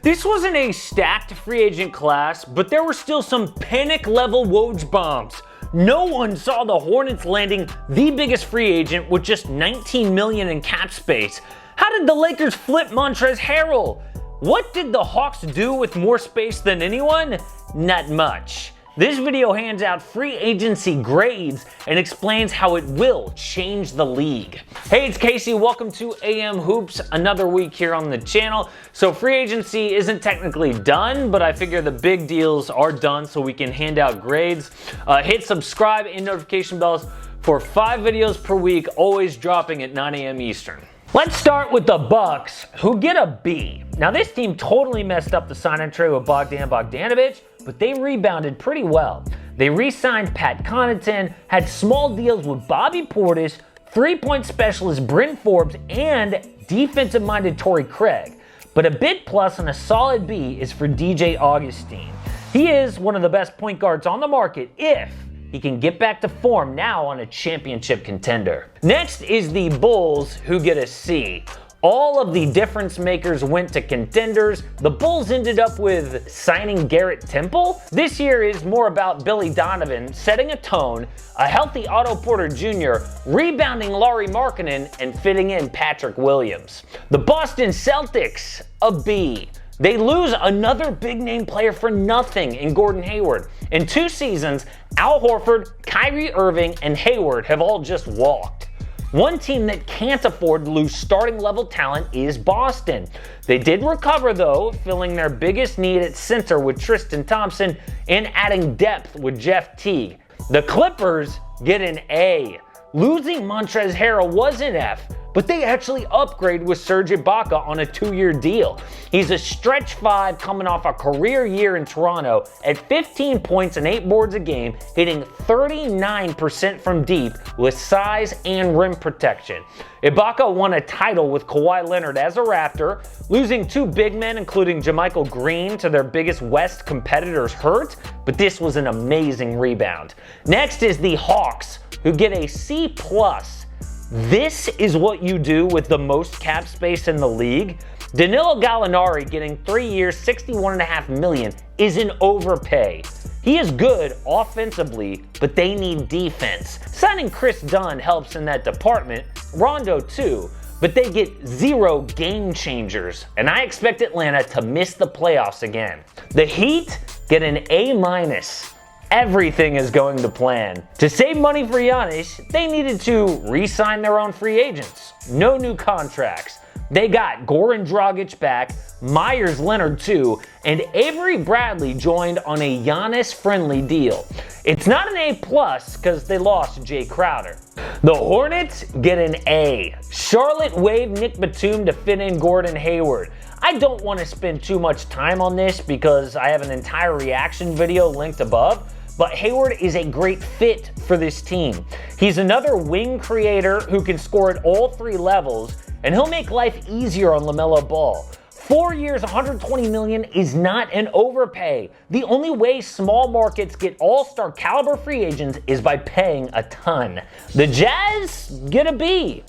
This wasn't a stacked free agent class, but there were still some panic-level Woj bombs. No one saw the Hornets landing the biggest free agent with just $19 million in cap space. How did the Lakers flip Montrezl Harrell? What did the Hawks do with more space than anyone? Not much. This video hands out free agency grades and explains how it will change the league. Hey, it's Casey. Welcome to AM Hoops, another week here on the channel. So free agency isn't technically done, but I figure the big deals are done so we can hand out grades. Hit subscribe and notification bells for 5 videos per week, always dropping at 9 a.m. Eastern. Let's start with the Bucks, who get a B. Now this team totally messed up the sign-and trade with Bogdanovic, but they rebounded pretty well. They re-signed Pat Connaughton, had small deals with Bobby Portis, three-point specialist Bryn Forbes, and defensive-minded Torrey Craig. But a bid plus and a solid B is for DJ Augustin. He is one of the best point guards on the market if he can get back to form now on a championship contender. Next is the Bulls, who get a C. All of the difference makers went to contenders. The Bulls ended up with signing Garrett Temple. This year is more about Billy Donovan setting a tone, a healthy Otto Porter Jr., rebounding Lauri Markkanen, and fitting in Patrick Williams. The Boston Celtics, a B. They lose another big-name player for nothing in Gordon Hayward. In 2 seasons, Al Horford, Kyrie Irving, and Hayward have all just walked. One team that can't afford to lose starting-level talent is Boston. They did recover, though, filling their biggest need at center with Tristan Thompson and adding depth with Jeff Teague. The Clippers get an A. Losing Montrezl Harrell was an F, but they actually upgrade with Serge Ibaka on a 2-year deal. He's a stretch 5 coming off a career year in Toronto at 15 points and 8 boards a game, hitting 39% from deep with size and rim protection. Ibaka won a title with Kawhi Leonard as a Raptor, losing 2 big men including JaMychal Green to their biggest West competitors hurt, but this was an amazing rebound. Next is the Hawks, who get a C+. This is what you do with the most cap space in the league. Danilo Gallinari getting 3 years, $61.5 million is an overpay. He is good offensively, but they need defense. Signing Chris Dunn helps in that department, Rondo too, but they get 0 game changers, and I expect Atlanta to miss the playoffs again. The Heat get an A-. Everything is going to plan. To save money for Giannis, they needed to re-sign their own free agents. No new contracts. They got Goran Dragic back, Myers Leonard too, and Avery Bradley joined on a Giannis-friendly deal. It's not an A+ because they lost Jay Crowder. The Hornets get an A. Charlotte waived Nick Batum to fit in Gordon Hayward. I don't want to spend too much time on this because I have an entire reaction video linked above, but Hayward is a great fit for this team. He's another wing creator who can score at all 3 levels, and he'll make life easier on LaMelo Ball. 4 years, $120 million is not an overpay. The only way small markets get all-star caliber free agents is by paying a ton. The Jazz get a B.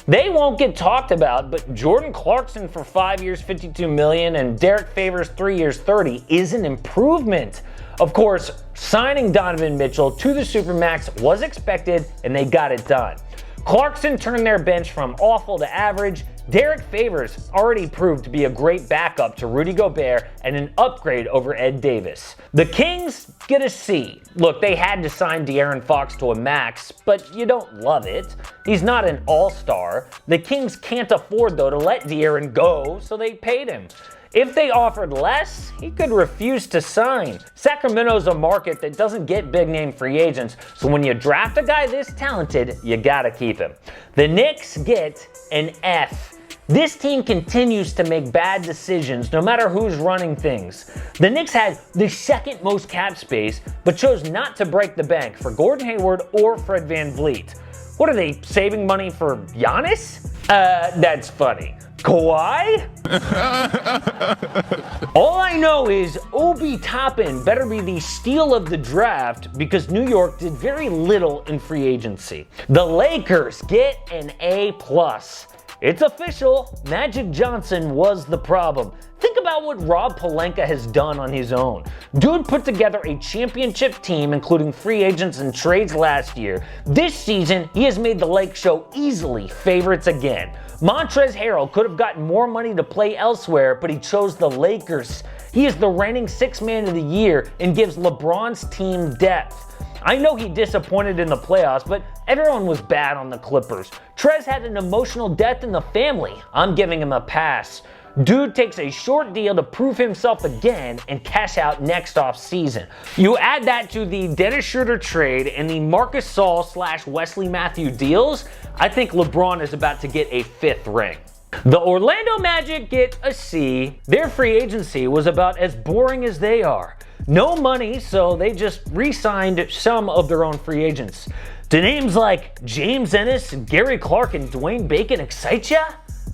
They won't get talked about, but Jordan Clarkson for 5 years, $52 million, and Derek Favors 3 years, $30 is an improvement. Of course, signing Donovan Mitchell to the Supermax was expected, and they got it done. Clarkson turned their bench from awful to average. Derek Favors already proved to be a great backup to Rudy Gobert and an upgrade over Ed Davis. The Kings get a C. Look, they had to sign De'Aaron Fox to a max, but you don't love it. He's not an all-star. The Kings can't afford, though, to let De'Aaron go, so they paid him. If they offered less, he could refuse to sign. Sacramento's a market that doesn't get big-name free agents, so when you draft a guy this talented, you gotta keep him. The Knicks get an F. This team continues to make bad decisions no matter who's running things. The Knicks had the 2nd most cap space, but chose not to break the bank for Gordon Hayward or Fred VanVleet. What are they, saving money for Giannis? That's funny. Kawhi? All I know is Obi Toppin better be the steal of the draft because New York did very little in free agency. The Lakers get an A+. It's official, Magic Johnson was the problem. Think about what Rob Pelinka has done on his own. Dude put together a championship team, including free agents and trades last year. This season, he has made the Lake Show easily favorites again. Montrezl Harrell could have gotten more money to play elsewhere, but he chose the Lakers. He is the reigning sixth man of the year and gives LeBron's team depth. I know he disappointed in the playoffs, but everyone was bad on the Clippers. Trez had an emotional death in the family. I'm giving him a pass. Dude takes a short deal to prove himself again and cash out next offseason. You add that to the Dennis Schroeder trade and the Marc Gasol / Wesley Matthews deals, I think LeBron is about to get a 5th ring. The Orlando Magic get a C. Their free agency was about as boring as they are. No money, so they just re-signed some of their own free agents. Do names like James Ennis, Gary Clark, and Dwayne Bacon excite ya?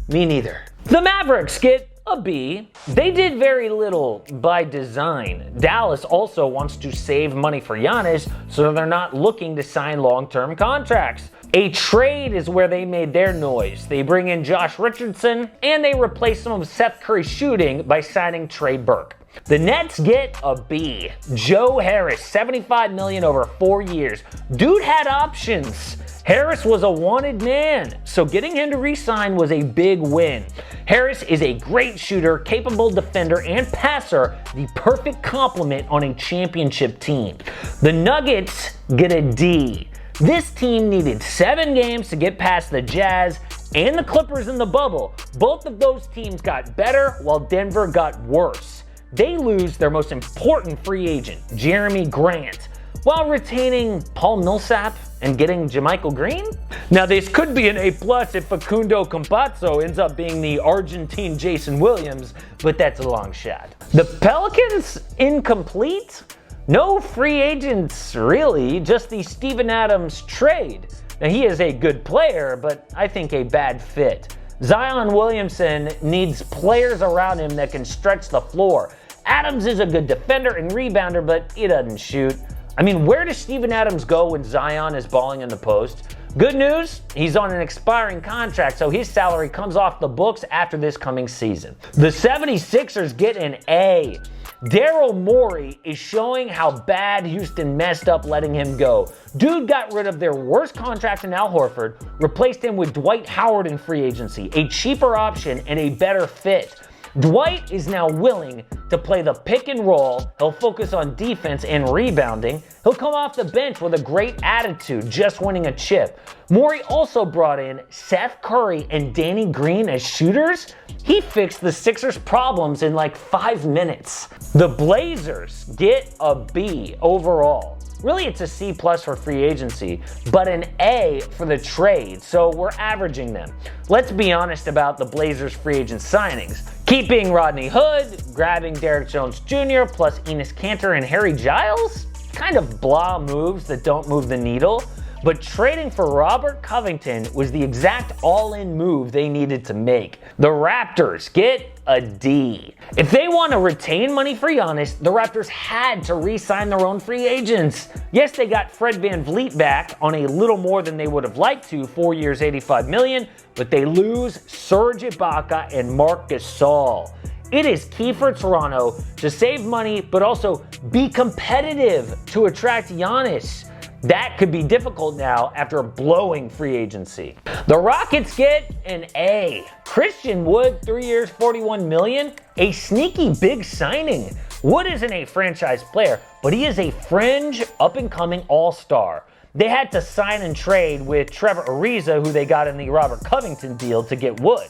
Me neither. The Mavericks get a B. They did very little by design. Dallas also wants to save money for Giannis, so they're not looking to sign long-term contracts. A trade is where they made their noise. They bring in Josh Richardson, and they replace some of Seth Curry's shooting by signing Trey Burke. The Nets get a B. Joe Harris, $75 million over 4 years. Dude had options. Harris was a wanted man, so getting him to re-sign was a big win. Harris is a great shooter, capable defender, and passer, the perfect complement on a championship team. The Nuggets get a D. This team needed 7 games to get past the Jazz and the Clippers in the bubble. Both of those teams got better while Denver got worse. They lose their most important free agent, Jeremy Grant, while retaining Paul Millsap and getting JaMychal Green? Now this could be an A+ if Facundo Campazzo ends up being the Argentine Jason Williams, but that's a long shot. The Pelicans incomplete? No free agents really, just the Steven Adams trade. Now he is a good player, but I think a bad fit. Zion Williamson needs players around him that can stretch the floor. Adams is a good defender and rebounder, but he doesn't shoot. I mean, where does Steven Adams go when Zion is balling in the post? Good news, he's on an expiring contract, so his salary comes off the books after this coming season. The 76ers get an A. Daryl Morey is showing how bad Houston messed up letting him go. Dude got rid of their worst contract in Al Horford, replaced him with Dwight Howard in free agency, a cheaper option and a better fit. Dwight is now willing to play the pick and roll. He'll focus on defense and rebounding. He'll come off the bench with a great attitude, just winning a chip. Morey also brought in Seth Curry and Danny Green as shooters. He fixed the Sixers' problems in like 5 minutes. The Blazers get a B overall. Really, it's a C+ for free agency, but an A for the trade, so we're averaging them. Let's be honest about the Blazers' free agent signings. Keeping Rodney Hood, grabbing Derrick Jones Jr., plus Enes Kanter and Harry Giles? Kind of blah moves that don't move the needle. But trading for Robert Covington was the exact all-in move they needed to make. The Raptors get a D. If they want to retain money for Giannis, the Raptors had to re-sign their own free agents. Yes, they got Fred VanVleet back on a little more than they would have liked to, 4 years, $85 million, but they lose Serge Ibaka and Marc Gasol. It is key for Toronto to save money, but also be competitive to attract Giannis. That could be difficult now after blowing free agency. The Rockets get an A. Christian Wood, 3 years, $41 million. A sneaky big signing. Wood isn't a franchise player, but he is a fringe, up-and-coming all-star. They had to sign and trade with Trevor Ariza, who they got in the Robert Covington deal, to get Wood.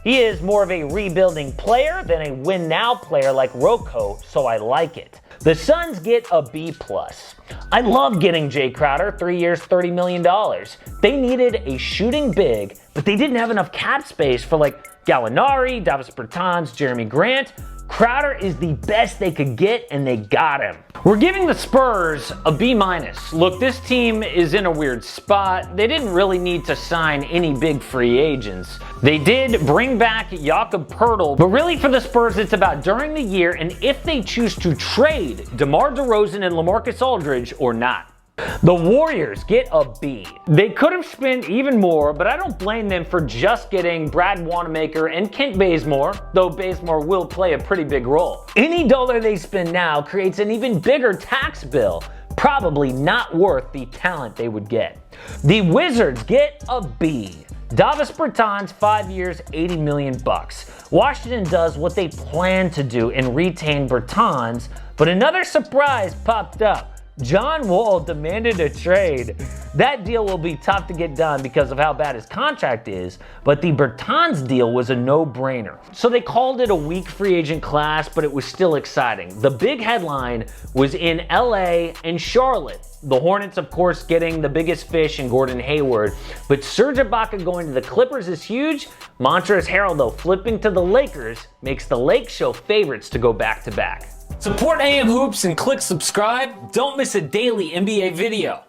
He is more of a rebuilding player than a win-now player like Rocco, so I like it. The Suns get a B+. I love getting Jay Crowder, 3 years, $30 million. They needed a shooting big, but they didn't have enough cap space for like Gallinari, Davis Bertans, Jeremy Grant. Crowder is the best they could get, and they got him. We're giving the Spurs a B-. Look, this team is in a weird spot. They didn't really need to sign any big free agents. They did bring back Jakob Poeltl, but really for the Spurs, it's about during the year and if they choose to trade DeMar DeRozan and LaMarcus Aldridge or not. The Warriors get a B. They could have spent even more, but I don't blame them for just getting Brad Wanamaker and Kent Bazemore, though Bazemore will play a pretty big role. Any dollar they spend now creates an even bigger tax bill, probably not worth the talent they would get. The Wizards get a B. Davis Bertans, 5 years, $80 million. Washington does what they plan to do and retain Bertans, but another surprise popped up. John Wall demanded a trade. That deal will be tough to get done because of how bad his contract is, but the Bertans deal was a no-brainer. So they called it a weak free agent class, but it was still exciting. The big headline was in LA and Charlotte. The Hornets, of course, getting the biggest fish in Gordon Hayward, but Serge Ibaka going to the Clippers is huge. Montrezl Harrell, though, flipping to the Lakers makes the Lake Show favorites to go back-to-back. Support AM Hoops and click subscribe. Don't miss a daily NBA video.